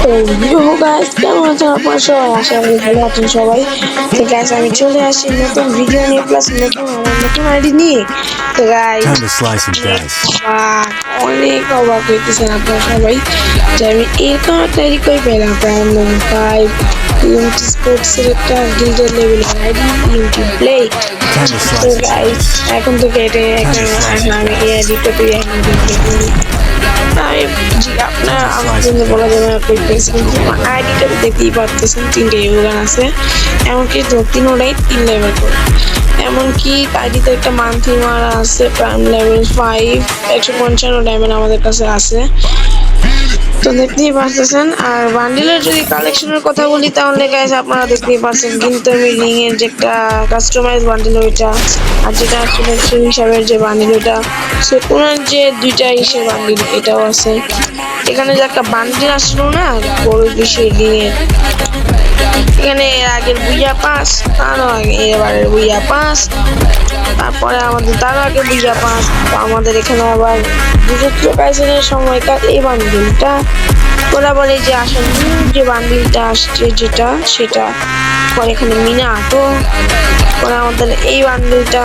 তো গাইস কেমন আছেন আপনারা সবাই? আশা করি ভালো আছেন সবাই। তো গাইস আমি চলে আসি নতুন ভিডিও নিয়ে প্লাস নতুন আইডি নিয়ে। তো গাইস অনেক অবাক হইতেছেন আপনারা সবাই যে আমি এরকম একটা আইডি কই পেলাম। প্রাইম 5 ইউনিটি স্পোর্টস এর একটা গিল্ডের লেভেল আইডি ইউনিটি প্লে। তো গাইস এখন থেকে এটা আমি এই আইডিটা পেয়ে বলা যাবে না আইডিটা দেখতেই পারতেছেন, 3টে ইউগান আছে, এমনকি তিনোটাই 3 লেভেল করে। এমনকি আইডিতে একটা মান্থলি মারা আছে প্রাইম লেভেল 5 155 ডায়মন্ড আমাদের কাছে আছে, তো দেখতেই পাচ্ছেন। আর বান্ডিলের যদি কালেকশনের কথা বলি তাহলে গাইস আপনারা দেখতেই পাচ্ছেন কিন্তু আমি রিং এর যে একটা কাস্টমাইজ বান্ডিল ওইটা, আর যেটা আসলে হিসাবের যে বান্ডিল ওইটা, সেকুনার যে দুইটা ইসের বান্ডিল এটাও আছে। এখানে যে একটা বান্ডিল আসলো না বড় বিষয় রিং এর, এখানে এর আগের বুইয়া পাস, তারও আগে এবারের বুইয়া পাস, তারপরে আমাদের তারও আগে বুইয়া পাস। তো আমাদের এখানে আবার জুজুৎসু কাইসেনের সময়কার এই বান্ডিলটা, ওরা বলে যে আসলে যে বান্ডিলটা আসছে যেটা সেটা, পরে এখানে মিনা তো ওরা আমাদের এই বান্ডিলটা,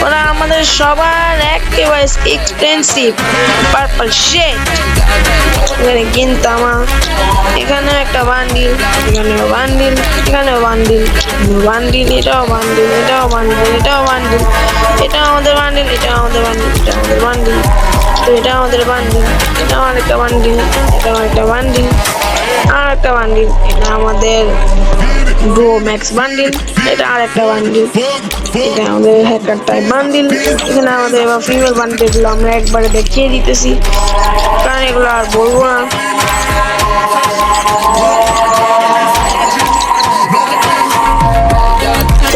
ওরা আমাদের সবার একেবারে এক্সপেন্সিভ পার্পল শেড, এখানে গিনতামা, এখানেও একটা বান্ডিল, এখানেও বান্ডিল, এখানেও বান্ডিল, এটাও বান্ডিল, এটাও বান্ডিল, এটাও বান্ডিল, এটাও আমাদের বান্ডিল, এটাও আমাদের বান্ডিল, এটা আমাদের বান্ডিল, তো এটা আমাদের বান্ডিল, এটাও আরেকটা বান্ডিল, এটাও একটা বান্ডিল, আর একটা বান্ডিল, এটা আমাদের গ্রো ম্যাক্স বান্ডিল, এটা আরেকটা বান্ডিল, এটা আমাদের হ্যাকার টাইপ বান্ডিল। এখানে আমাদের এবার ফিমেল বান্ডিলগুলো আমরা একবারে দেখিয়ে দিতেছি, কারণ এগুলো আর বলবো না।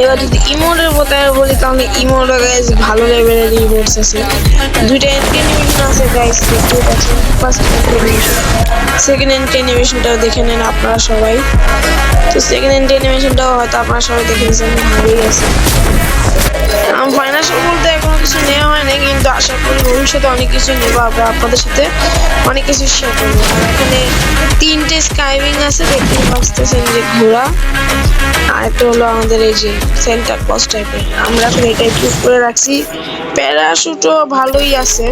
এবার যদি ইমোটের কথা বলি তাহলে ইমোটা গাইস ভালো লেভেলের ইমোটস আছে, দুইটা অ্যানিমেশন আছে গাইস, দেখতে পাচ্ছেন। ফার্স্ট অ্যানিমেশন, সেকেন্ড অ্যানিমেশনটাও দেখে নেন আপনারা সবাই। তো সেকেন্ড অ্যানিমেশনটাও হয়তো আপনারা সবাই দেখে নিয়েছেন, ভালোই আছে। আমি ফাইন্যান্সিয়াল বলতে এখনো কিছু নেওয়া হয় না, কিন্তু আশা করি ভবিষ্যতে অনেক কিছু নেবো, আপনাদের সাথে অনেক কিছু শেয়ার করবো। আর এখানে 3টে স্কাইউইং আছে, দেখতে পাচ্ছেন যে ঘোড়া, আর একটা হলো আমাদের এই যে সেন্টার পস্ট টাইপের, আমরা এখন এটাই চুজ করে রাখছি। প্যারাশুটও ভালোই আছে,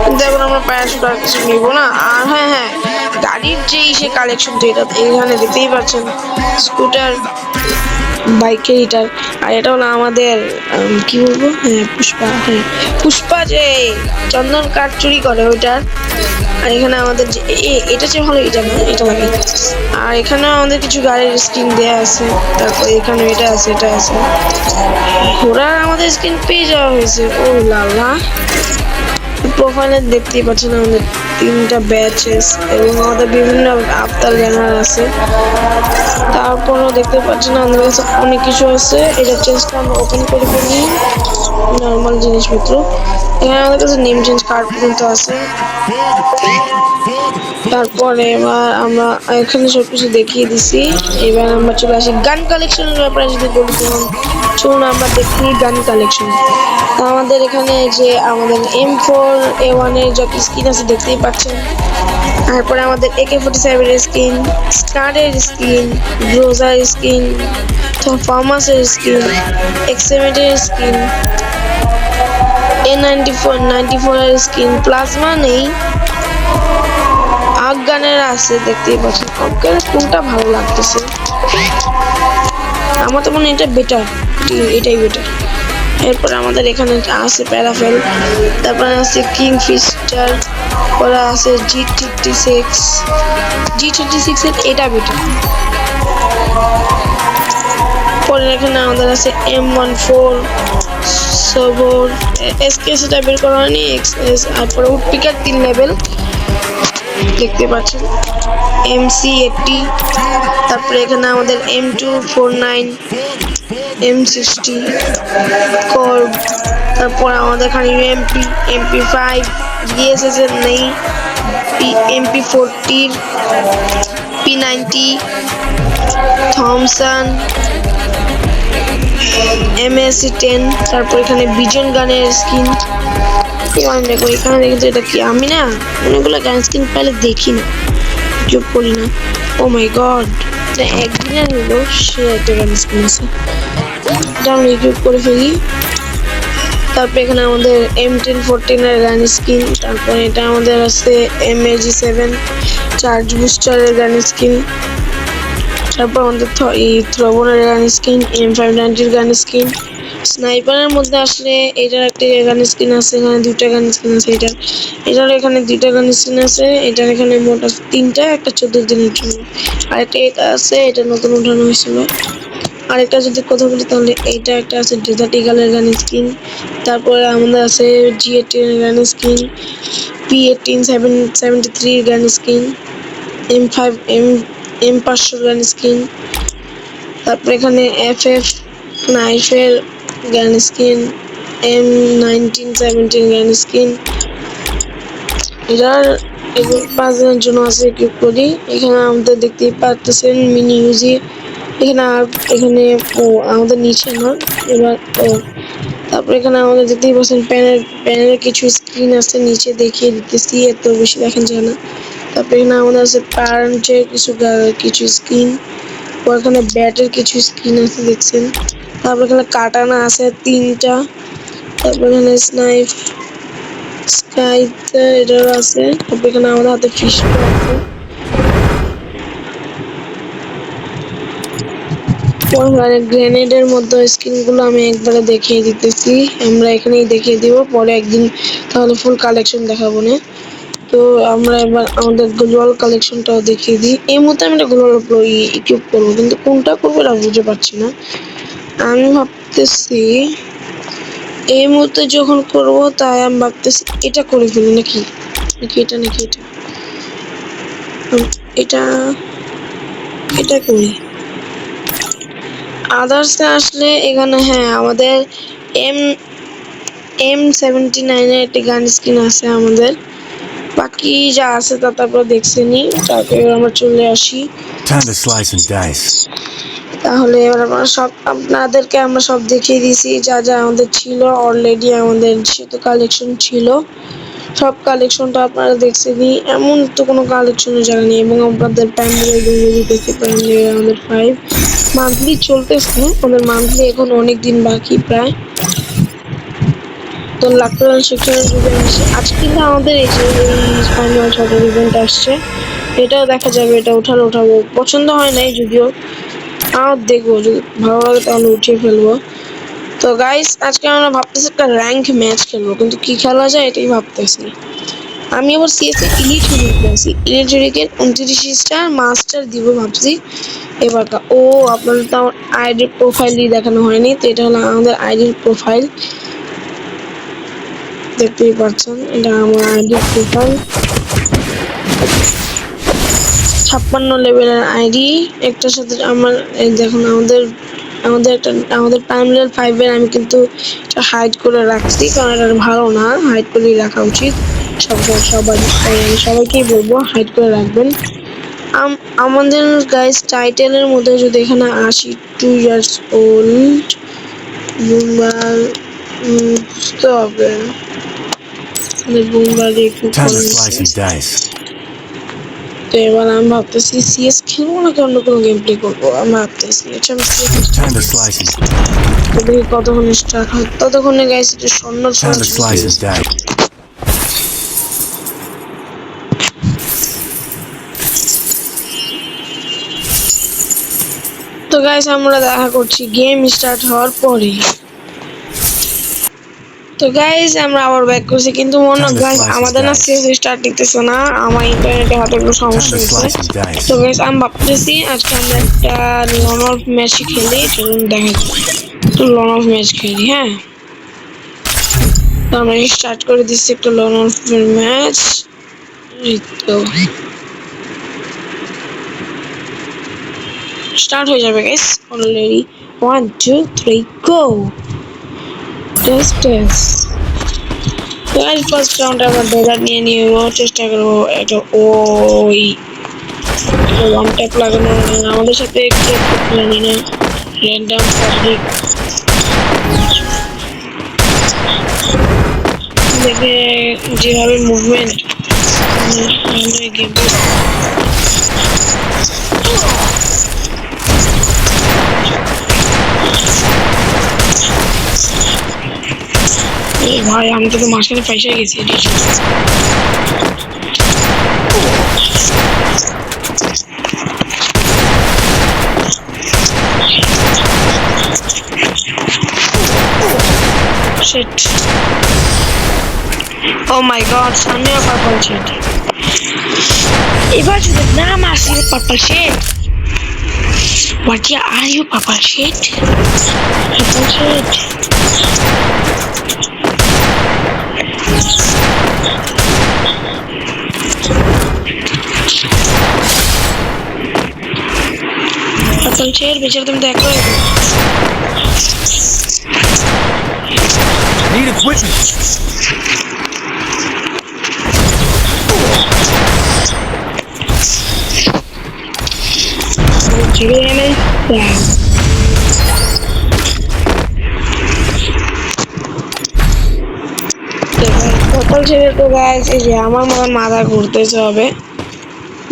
কিন্তু এখন আমরা প্যারাশুট আর কিছু নিবো না। আর হ্যাঁ, গাড়ির যে সে কালেকশনটা, এটা এইখানে দেখতেই পাচ্ছেন স্কুটার বাইকের এটার, আর এটা হলো আমাদের কি বলবো, পুষ্পা যে চন্দন কাঠ চুরি করে ওইটার। আর এখানে আমাদের যে এটা যে ভালো, এটা না, এটা লাগে। আর এখানে আমাদের কিছু গাড়ির স্কিন দেয়া আছে, তারপরে এখানে এটা আছে, এটা আছে। ঘোড়ার আমাদের স্কিন পেয়ে যাওয়া হয়েছে। ও লালা, প্রোফাইলে দেখতেই পাচ্ছেন আমাদের 3টা ব্যাচেস এবং আমাদের বিভিন্ন আফতার ব্যানার আছে। তারপরও দেখতে পাচ্ছেন আমাদের কাছে অনেক কিছু আছে। এটা চেঞ্জটা আমরা ওপেন করে ফেলি, নর্মাল জিনিসপত্র। এখানে আমাদের কাছে নেম চেঞ্জ কার্ড পর্যন্ত আছে। তারপরে এবার আমরা এখানে সবকিছু দেখিয়ে দিছি। এবার আমরা চলে আসি গান কালেকশনের ব্যাপারে যদি বলি, চলুন আমরা দেখি গান কালেকশন। তো আমাদের এখানে যে আমাদের M4A1 এর যত স্কিন আছে দেখতেই পাচ্ছেন। তারপরে আমাদের AK-47 এর skin, স্কারের skin, গ্রোজার skin, ফার্মাসের skin, X7 এর স্কিন, A94 এর স্কিন, প্লাজমা নেই, আফগানের আছে দেখতেই পাচ্ছেন। আফগানের কোনটা ভালো লাগতেছে, আমার তো মনে হয় এটা বেটার, এটাই বেটার। এরপর আমাদের এখানে আছে প্যারাফেল, তারপরে আছে কিংফিশার, পরে আছে G36 এর এটা বেটার। পরে এখানে আমাদের আছে M14 সবর, SKS টা বের করা হয়নি, XS। আর পরে উডপিকার 3 লেভেল দেখতে পাচ্ছেন, MC80। তারপরে এখানে আমাদের M249, M60 কর্ব। তারপরে আমাদের এখানে MP5 DSS এর নেই, MP40, P90, থমসন, MSC10। তারপর এখানে বিজন গানের স্কিন, এবার দেখো এখানে দেখেছি এটা কি, আমি না অনেকগুলো গান স্কিন পাইলে দেখি না, চুপ করি না। ও মাই গড, এটা একদিনে নিল সে একটা গান স্কিন আছে, এটা আমি রিভিউ করে ফেলি। তারপরে এখানে আমাদের M1014 এর গান স্কিন, তারপরে এটা আমাদের আছে MAG7 চার্জ বুস্টারের গান স্কিন, তারপর আমাদের থ্রোবনের গান স্কিন, M590 গান স্কিন। স্নাইপারের মধ্যে আসলে এটার একটা গান স্কিন আছে, এখানে দুইটা গান স্কিন আছে, এটার এখানে দুইটা গান স্কিন আছে, এটার এখানে মোট আছে তিনটা, একটা 14 দিনের জন্য, আরেকটা এটা আছে, এটা নতুন উঠানো হয়েছিল। আরেকটা যদি কথা বলি তাহলে এইটা একটা আছে ডেজার্ট ইগলের গান স্কিন, তারপরে আমাদের আছে G18 এর গান স্কিন, P1873 গান স্কিন, M500 গান স্কিন, তারপরে এখানে FF নাইফের গান স্কিন, M1917 গান স্কিন। এটার 5 দিনের জন্য আছে কিউব করি। এখানে আমাদের দেখতেই পাচ্ছেন মিনি ইউজি, এখানে ও আমাদের নিচে না এবার ও, তারপরে এখানে আমাদের দেখতেই পাচ্ছেন প্যানের কিছু স্ক্রিন আছে, নিচে দেখিয়ে দিতেছি, এত বেশি দেখেন যায় না। তারপরে এখানে আমাদের আছে পারেন্টের কিছু স্ক্রিন, ওখানে ব্যাটের কিছু স্ক্রিন আছে দেখছেন, তারপরে এখানে কাটানা আছে 3টা, তারপরে এখানে স্কাইতে এটার আছে, তারপরে এখানে আমাদের হাতে ফিশ আছে। গ্রেনেডের মধ্যে স্কিনগুলো আমি একবারে দেখিয়ে দিতেছি, আমরা এখানেই দেখিয়ে দিব, পরে একদিন তাহলে ফুল কালেকশন দেখাবো না। তো আমরা এবার আমাদের গ্লোবাল কালেকশনটাও দেখিয়ে দিই। এই মুহূর্তে আমি একটা গ্লোবাল ইকুইপ করবো, কিন্তু কোনটা করবো এটা বুঝতে পারছি না। আমি ভাবতেছি এই মুহূর্তে যখন করবো তাই আমি ভাবতেছি এটা করে ফেলি, নাকি এটা এটা এটা করি। আদার্সে আসলে এখানে হ্যাঁ আমাদের M79 এর একটি গান স্কিন আছে আমাদের, বাকি যা আছে তা তারপর দেখছেনি। তারপরে আমরা চলে আসি, তাহলে এবার আমরা সব আপনাদেরকে আমরা সব দেখিয়ে দিয়েছি যা যা আমাদের ছিল অলরেডি, আমাদের যেহেতু কালেকশন ছিল সব কালেকশনটা আপনারা দেখছেনই, এমন তো কোনো কালেকশনের জায়গা নেই। এবং আপনাদের প্যান্ডেল দিতেছি, প্যান্ডেল আমাদের 5 মান্থলি চলতেছে, আমাদের মান্থলি এখন অনেক দিন বাকি প্রায়। তো লাকড়াল সেকশনের ইভেন্ট আসে আজকে, কিন্তু আমাদের এই যে ফাইনাল শটের ইভেন্ট আসছে, এটাও দেখা যাবে, এটা উঠাবো, পছন্দ হয় নাই যদিও, আর দেখবো যদি ভালো লাগে তাহলে উঠিয়ে ফেলবো। তো গাইস আজকে আমরা ভাবতেছি একটা র্যাঙ্ক ম্যাচ খেলবো, কিন্তু কি খেলা যায় এটাই ভাবতেছি। আমি আবার সিএস ইলিট হয়েছি, ইলিট হরিকেন 29 স্টার মাস্টার দিব ভাবছি এবার। ও আপনাদের তো আমার আইডির প্রোফাইলই দেখানো হয়নি, তো এটা হলো আমাদের আইডির প্রোফাইল, দেখতেই পাচ্ছেন এটা আমার আইডির প্রোফাইল, 56 লেভেলের আইডি। একটার সাথে আমার দেখুন আমাদের প্রাইমারি 5 এর আমি কিন্তু এটা হাইড করে রাখছি, কারণ এটা ভালো না, হাইড করে রাখা উচিত। সবাইকেই বলবো হাইড করে রাখবেন। আমাদের গাইস টাইটেলের মধ্যে যদি এখানে আসি 2 ইয়ার্স ওল্ড বুমবার, বুঝতে হবে বুমবার একটু। তো এবার আমি ভাবতেছি সিএস খেলবো নাকি অন্য কোনো গেম প্লে করবো, আমি ভাবতেছি কতক্ষণ স্টার্ট হয়, ততক্ষণে গাইস একটু স্বর্ণ তো গাইস আমরা দেখা করছি গেম স্টার্ট হওয়ার পরে। তো গাইস আমরা আবার ব্যাক করছি, কিন্তু মনে গাইস আমাদের না সিএস স্টার্ট দিতেছে না, আমার ইন্টারনেটে হয়তো কোনো সমস্যা হচ্ছে। তো গাইস আমি ভাবতেছি আজকে আমরা একটা লন অফ ম্যাচ খেলি, চলুন দেখা যাক, তো লন অফ ম্যাচ খেলি। হ্যাঁ তো আমরা স্টার্ট করে দিচ্ছি একটা লন অফ ম্যাচ, তো স্টার্ট হয়ে যাবে গাইস অলরেডি। 1 2 3 গো। টেস্ট গাইস ফার্স্ট রাউন্ড আমরা ডলার নিয়ে নিব, চেষ্টা করব এটা ওই ওয়ান ট্যাপ লাগানো, আমাদের সাথে একটু জানি না র্যান্ডম পাবলিক। দেখে যেভাবে মুভমেন্ট গেম ভাই আমি তো মাঝখানে পয়সা গেছি Shit. Oh my god, সামনেও purple shit. এবার যদি নাম আসে purple shit. What are you purple shit? Purple shit. Purple shit, बेचारे तुम देखो Need equipment. পটল ছেড়ে তো গাইস এই যে আমার মনে মাথা ঘুরতেছে হবে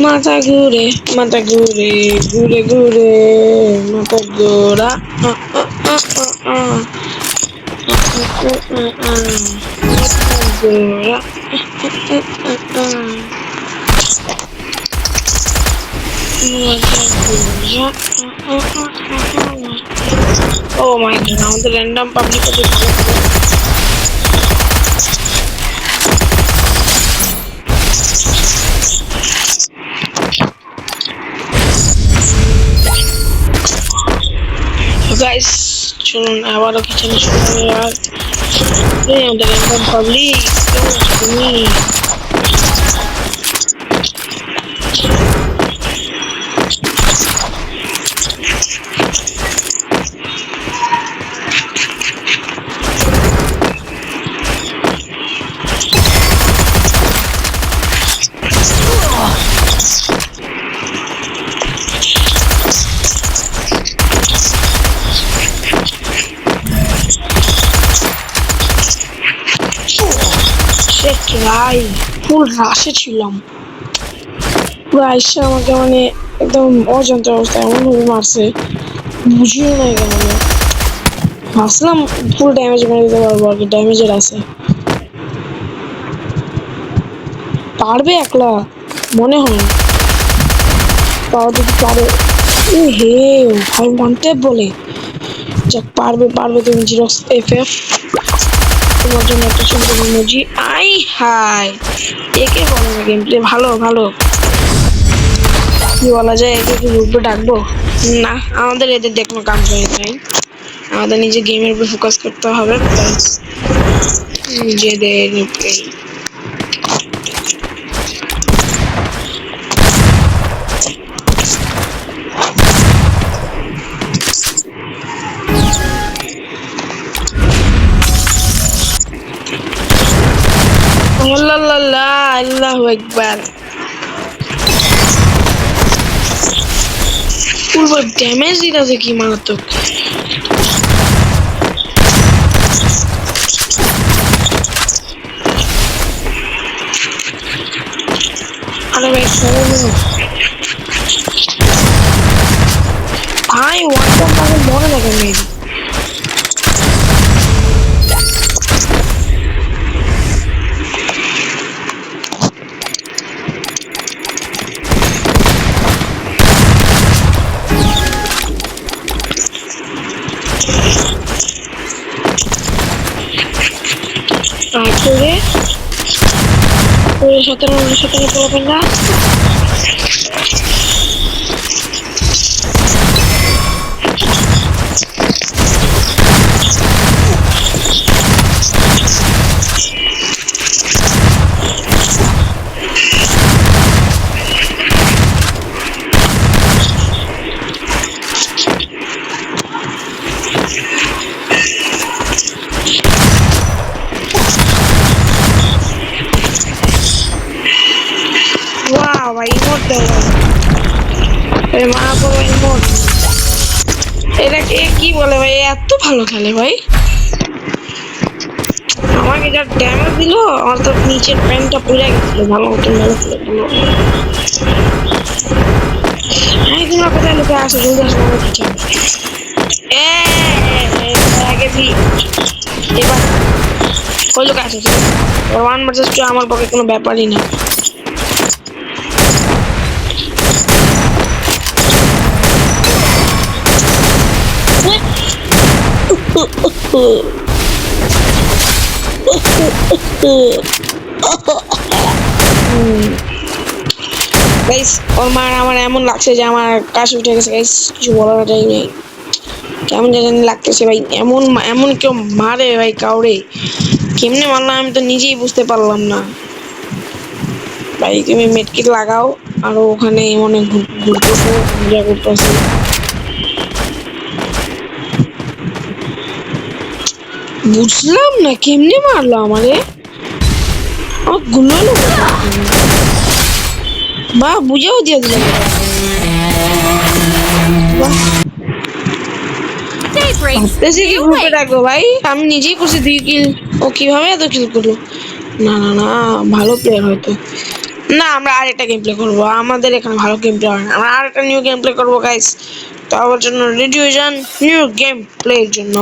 মাথা ঘুরে ঘুরে ঘুরে মাথা ঘোরা Oh my god, now the random public of the guys, children, I want to kitchen yaar. Hey, the random public, don't me. ভাই ফুল রাশে ছিলাম পুরো আইসা আমাকে মানে একদম অজান্ত অবস্থায় এমন ভাবে মারছে বুঝিও না কেন ভাবছিলাম ফুল ড্যামেজ মেরে দিতে পারবো আর কি ড্যামেজের আছে পারবে একলা মনে হয় পাওয়া যদি পারে হে ভাই মানতে বলে যাক পারবে তুমি জিরক্স এফএফ তোমার জন্য একটা সুন্দর ইমোজি আই হাই একে বলে না গেম প্লে ভালো কি বলা যায় একে কি রূপে ডাকবো না আমাদের এদের দেখনো কাম করে নাই আমাদের নিজে গেমের উপর ফোকাস করতে হবে নিজেদের আল্লাহু আকবার পুরো ড্যামেজ দিতেছে কি মারাত্মক আরে ভাই ভাই ওয়ানটা মানে মনে লাগে মেবি তারপরে ওই 17 পোলাবেন না ভাই ইমোট দাও ভাই মা বলো ইমোট এটা কি বলে ভাই এত ভালো খেলে ভাই আমাকে যা ড্যামেজ দিল, আমার তো নিচের প্যান্টটা পুড়ে গেছিল ভালো মতন ভালো করে ভালো। হ্যাঁ তোমরা কোথায় লোকে আসো, জলদি আসো আমার পিছনে। গেছি এবার কই লোক আসো, ওয়ান ভার্সেস টু আমার পক্ষে কোনো ব্যাপারই না। গাইস ওর মার আমার এমন লাগছে যে আমার কাশি উঠে গেছে গাইস, কিছু বলাটাই নেই। কেমন জানি লাগতেছে ভাই, এমন এমন কেউ মারে ভাই কাউরে, কেমনে মারলাম আমি তো নিজেই বুঝতে পারলাম না। ভাই তুমি মেডকিট লাগাও, আর ওখানে অনেক ঘুরতেছে, মজা করতেছে। বুঝলাম না কেমনে মারলো আমারে, আমার গুলো বা বুঝেও দিয়ে দিলাম। ভাবতেছি কি গ্রুপে রাখবো ভাই, আমি নিজেই করছি 2 কিল, ও কিভাবে এত কিল করলো। না না না, ভালো প্লেয়ার হয়তো। না আমরা আরেকটা গেম প্লে করবো, আমাদের এখানে ভালো গেম প্লে হয় না, আমরা আরেকটা নিউ গেম প্লে করবো গাইস। তো আমার জন্য রেডি হয়ে যান নিউ গেম প্লের জন্য।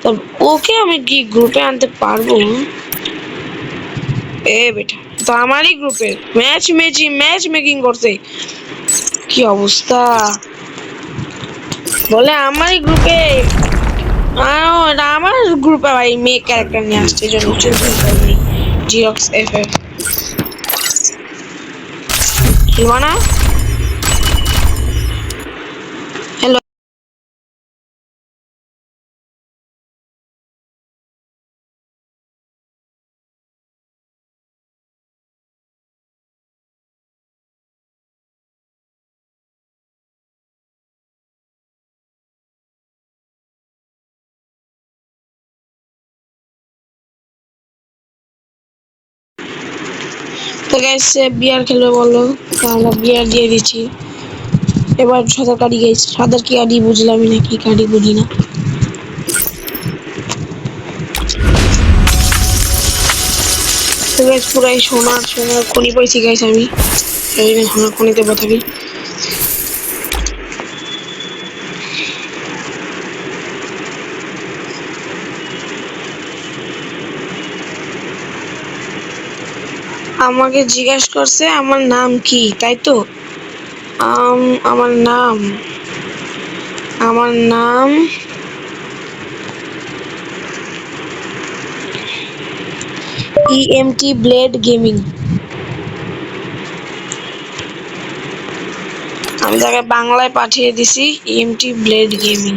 তো ওকে আমি কি গ্রুপে আনতে পারবো? এ বেটা তো আমারই গ্রুপে ম্যাচ মেকিং করছে, কি অবস্থা বলে আমারই গ্রুপে। এটা আমার গ্রুপে ভাই মেয়ে ক্যারেক্টার নিয়ে আসছে, এই জন্য জিরক্স এফএফ খেলবা না। হ্যালো তো গাইস বিয়ার খেলবে বললো, তো আমরা বিয়ার দিয়ে দিচ্ছি। এবার সাঁতার কাটি গাইস, সাঁতার কি কাটি বুঝলামই না, কি কাটি বুঝি না। তো গাইস পুরাই সোনার খনি পাইছি গাইস আমি, এই যে সোনার খনিতে বসাবি। আমাকে জিজ্ঞেস করছে আমার নাম কি, তাই তো? আমার নাম আমার নাম EMT ব্লেড গেমিং। আমি তাকে বাংলায় পাঠিয়ে দিছি EMT ব্লেড গেমিং।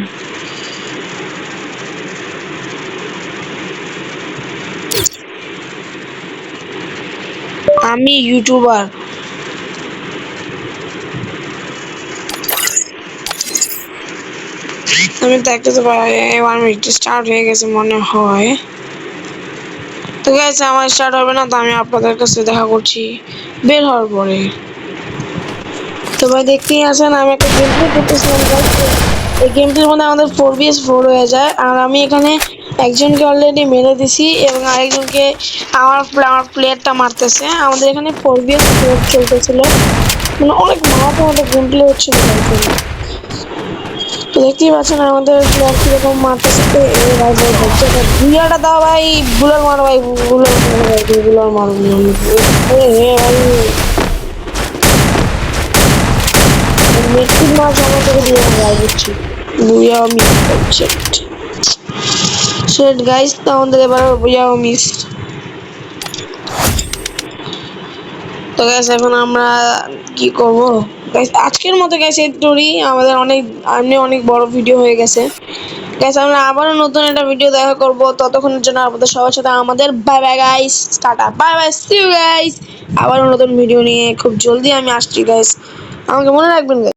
আমি ইউটিউবার। আমি দেখতে পাই 1 মিনিট স্টার্ট হয়ে গেছে মনে হয়। তো গাইস আমার স্টার্ট হবে না, তো আমি আপনাদের কাছে দেখা করছি বের হওয়ার পরে। তো ভাই দেখতেই আছেন আমি একটা গেম প্লে করতেছিলাম গাইস, এই গেম প্লের মধ্যে আমাদের 4vs4 হয়ে যায়, আর আমি এখানে একজনকে অলরেডি মেরে দিছি এবং আরেকজনকে আমার প্লেয়ারটা মারতেছে। আমাদের এখানে 4vs4 চলতেছিল, মানে অনেক মারাত্মক গেম প্লে হচ্ছিল গাইস। তো দেখতেই পাচ্ছেন আমাদের প্লেয়ার কিরকম মারতেছে। বুলাটা দাও ভাই, বুলার মারো ভাই, বুলার মারো ভাই, বুলার মারো মেট্রিক মাছ আমার থেকে দিয়ে যায় বুঝছি। বুয়া মিস করছে সেট গাইস, তো আমাদের এবার বুয়া মিস। তো গাইস এখন আমরা কি করব গাইস, আজকের মতো গাইস এটুকুই, আমাদের অনেক বড় ভিডিও হয়ে গেছে গাইস। আমরা আবারও নতুন একটা ভিডিও দেখা করব, ততক্ষণের জন্য আপনাদের সবার সাথে আমাদের bye bye guys, tata bye bye, see you guys. আবারও নতুন ভিডিও নিয়ে খুব জলদি আমি আসছি গাইস, আমাকে মনে রাখবেন গাইস।